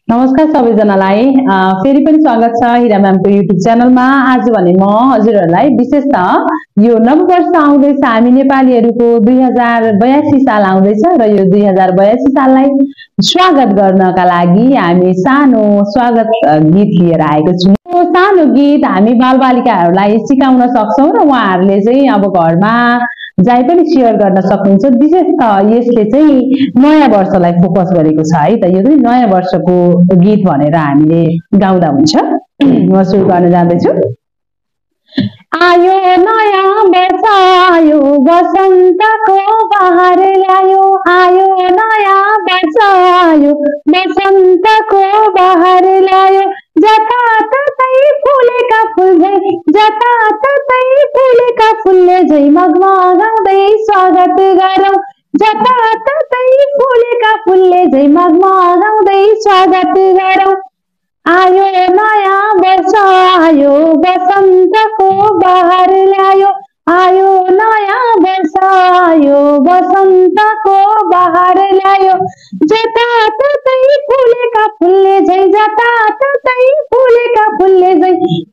नमस्कार सबैजनालाई फेरि पनि स्वागत छ हिरा म्यामको युट्युब च्यानलमा। आज भने म हजुरहरूलाई विशेषतः यो नववर्ष आउँदैछ, हामी नेपालीहरूको 2082 साल आउँदैछ र यो 2082 साललाई स्वागत गर्नका लागि हामी सानो स्वागत गीत लिएर आएको छौँ। यो सानो गीत हामी बालबालिकाहरूलाई सिकाउन सक्छौँ र उहाँहरूले चाहिँ अब घरमा जहाँ पनि शेयर गर्न सक्नुहुन्छ। विशेष त यसले चाहिँ नयाँ वर्षलाई फोकस गरेको छ है त, यो चाहिँ नयाँ वर्षको गीत भनेर हामीले गाउँदा हुन्छ। म सुरु गर्न जाँदैछु। आयो नयाँ वर्ष आयो, बसन्तको बहार ल्यायो। आयो नयाँ वर्ष आयो, बसन्तको बहार ल्यायो। जताततै फुलेका फुल झै, जताततै फुलेका फुलले झै मगमगाउँदै स्वागत गरौँ। जताततै फुलेका फुलले झै मगमगाउँदै स्वागत गरौँ। आयो नयाँ वर्ष आयो, बसन्तको बहार ल्यायो। आयो नयाँ वर्ष आयो, बसन्तको बहार ल्यायो। जताततै फुलेका फुलले झै, जताततै फुलेका फुलले झै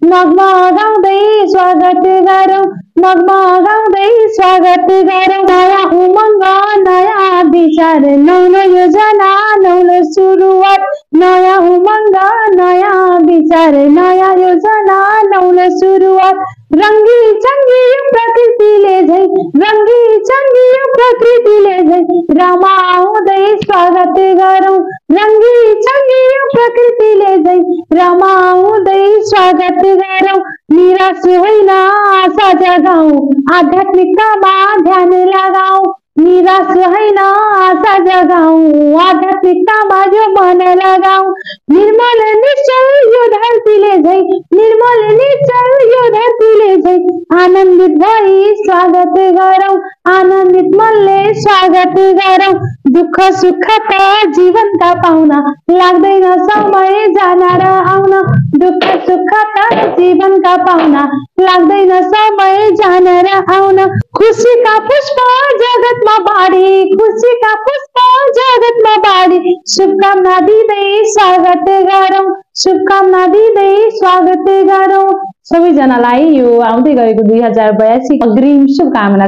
मगमगाउँदै स्वागत गरौँ, मगमगाउँदै स्वागत गरौँ। नयाँ उमङ्ग नयाँ विचार, नौलो योजना नौलो सुरुवात। नयाँ उमङ्ग नयाँ विचार, नयाँ योजना नौलो सुरुवात। रङ्गी चङ्गी प्रकृतिले झै, रङ्गी चङ्गी प्रकृतिले झै रमाउँदै स्वागत गरौँ। रङ्गी चङ्गी प्रकृतिले झै रमाउँदै स्वागत गरौँ। निराश होइन आशा जगाऊ, आध्यात्मिकतामा ध्यान लगाऊ। निराश होइन आशा जगाऊ, आध्यात्मिकतामा जो मन लगाऊ। निर्मल निश्चल यो धरतीले झै, निर्मल निश्चल यो धरतीले झै आनन्दित भई स्वागत गरौँ, आनन्दित मनले स्वागत गरौँ। दुःख सुख त जीवनका पाउन लाग्दैन समय जान र आउन। दुःख सुख त जीवनका पाउन लाग्दैन समय जान र आउन। खुसीका पुष्प जगतमा बाँडी, खुसीका पुष्प जगतमा बाँडी शुभकामना दिँदै स्वागत गरौँ, शुभकामना दिँदै स्वागत गरौँ। सबैजनालाई यो आउँदै गएको 2082 अग्रिम शुभकामना।